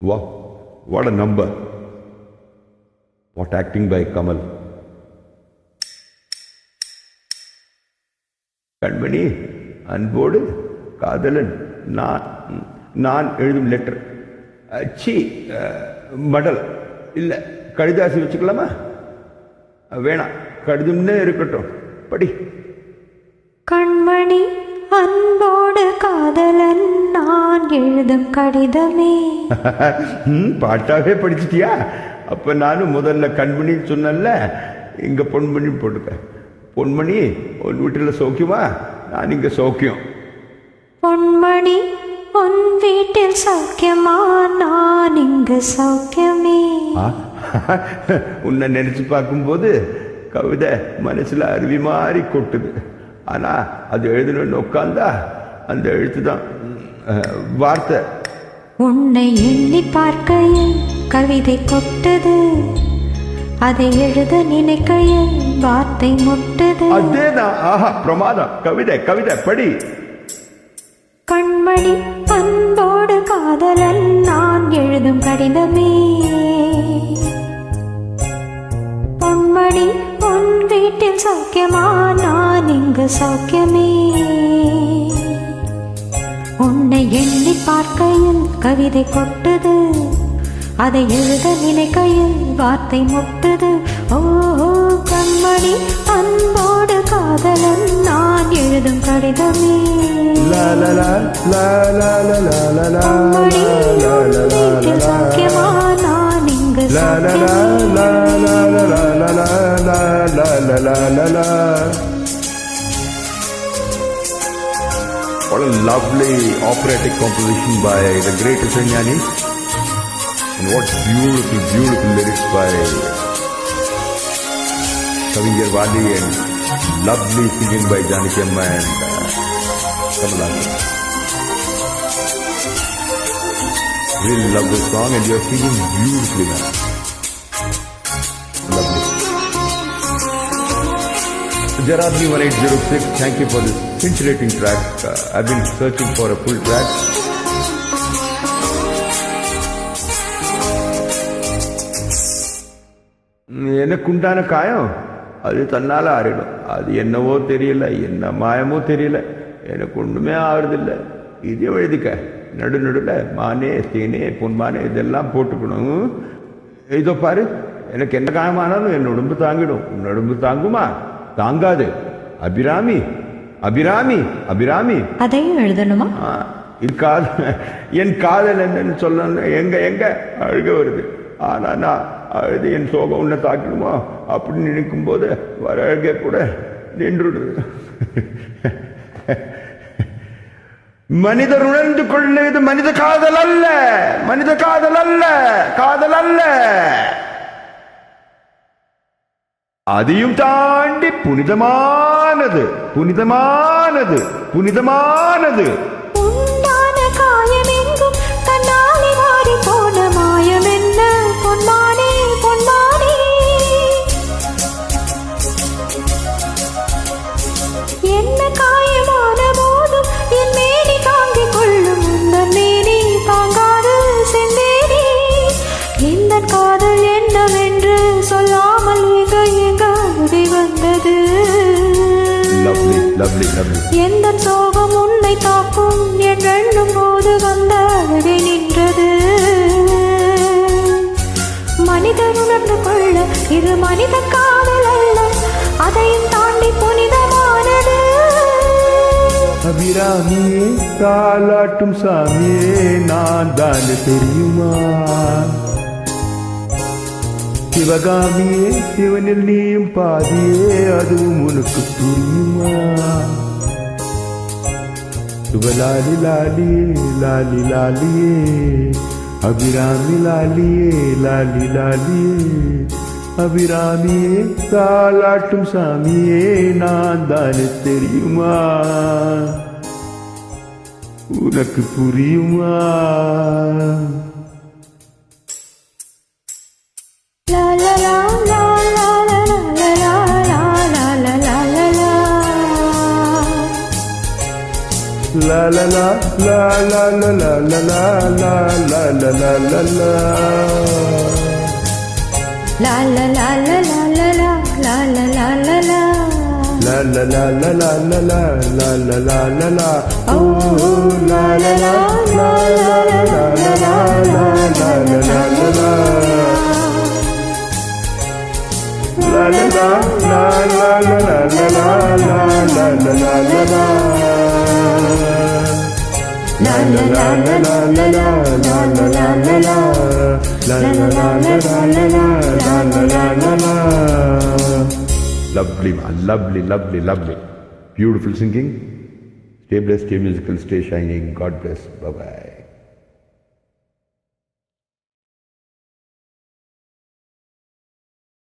Wow, what a number. What acting by Kamal. கண்மணி, அன்போடு காதலன் நான் எழுதும் லெட்டர். சி மடல் இல்லை, கடிதாசி வச்சுக்கலாமா? வேணாம், கடிதம்னே இருக்கட்டும், படி. கண்மணி, அன்போடு காதலன் நான் எழுதும் கடிதமே. பாட்டாவே படிச்சிட்டியா? அப்ப நானும் முதல்ல கண்மணி சொன்னல, இங்க பொன்மணி போட்டுக்க. பொன்மணி, உன் வீட்டில் சௌக்கியமா? நான் இங்க சௌக்கியம். பொன்மணி, உன் வீட்டில் சௌக்கியமா? நான் இங்கு சௌக்கியமே. உன்னை நினைச்சு பார்க்கும்போது கவிதை மனசுல அருவி மாறி கொட்டுது. ஆனா அது எழுதணும்னு உட்கார்ந்தா அந்த எழுத்துதான் வார்த்தை. உன்னை எண்ணி பார்க்கையில் கவிதை கொட்டுது, அதை எழுத நினைக்கையில் வார்த்தை முட்டுது. அதேதான். ஆஹா, பிரமாதம். கவிதை கவிதை படி. கண்மணி, அன்போடு காதலன் நான் எழுதும் கடிதமே. பொன்மணி, உன் வீட்டில் சௌக்கியமா? நான் இங்கு சௌக்கியமே. உன்னை எண்ணி பார்க்கையில் கவிதை கொட்டுது, அதை எழுத நினைக்கையில் வார்த்தை முட்டுது. ஓ கண்மணி, அன்போடு காதலன் நான் எழுதும் கடிதமே. பொன்மணி, உன் வீட்டில் சௌக்கியமா? நான் இங்கு சௌக்கியமே. What a lovely operatic composition by the great Isanjani. And what beautiful lyrics by Kavinger Vali, and lovely singing by Janaki Amma and Kamala. Really love this song, and you are singing beautifully now. Lovely. Jaradni 1806, thank you for this scintillating track. I've been searching for a full track. எனக்கு உண்டான காயம் அது தன்னால ஆறிடும். அது என்னவோ தெரியல, என்ன மாயமோ தெரியல, எனக்கு ஒண்ணுமே ஆறுதில்லை. இதே எழுதிக்க, நடுநடுல மானே தேனே பொன்மானே இதெல்லாம் போட்டுக்கணும். இதோ பாரு, எனக்கு என்ன காயமானாலும் என் உடம்பு தாங்கிடும். உன் உடம்பு தாங்குமா? தாங்காது. அபிராமி அபிராமி அபிராமி. அதையும் எழுதணுமா? என் காதல் என்னன்னு சொல்ல எங்க எங்க அழுக வருது. ஆனா நான் அழுது என் சோகம் உன்னை தாக்கிடுமா அப்படின்னு நினைக்கும் போது வர அழுக கூட நின்றுடுது. மனிதர் உணர்ந்து கொள்ளுது மனித காதல் அல்ல, மனித காதல் அல்ல, காதல் அல்ல. அதையும் தாண்டி புனிதமானது, புனிதமானது, புனிதமானது. உண்டான காயம் எங்கும் தன்னாலே மாறி போன மாயம் என்ன? பொன்மானே பொன்மானே, என்ன காயமான போதும் என் மேனி தாங்கிக் கொள்ளும். உந்தன் மேனி தாங்காது செந்தேனி. இந்த காதல் என்னவென்று சொல்லாமல் எங்க வந்தது. எந்த சோகம் உன்னை தாக்கும் என் எண்ணும் போது வந்த அழுகை நின்றது. மனிதர் உணர்ந்து கொள்ள இது மனித காதல் அல்ல, அதையும் தாண்டி புனிதமானது. அபிராமியே, தாலாட்டும் சாமியே, நான் தான் தெரியுமா? சிவகாமியே, சிவனில் நீயும் பாதியே, அதுவும் உனக்கு புரியுமா? சுபலாலி லாலியே, லாலி லாலியே, அபிராமி லாலியே, லாலி லாலியே. அபிராமியே, தாலாட்டும் சாமியே, நான் தானே தெரியுமா? உனக்கு புரியுமா? La la la la la la la la la la la la la la la. La la la la la la la la la la la. La la la la la la la la la la la la. Oh la la la la la la la la la la la la la. La la la la la la la la la la la la la la. La la la la la la la la la la la la. La la la la la la la la la la. Lovely man, lovely, lovely, lovely. Beautiful singing. Stay blessed, stay musical, stay shining. God bless. Bye-bye.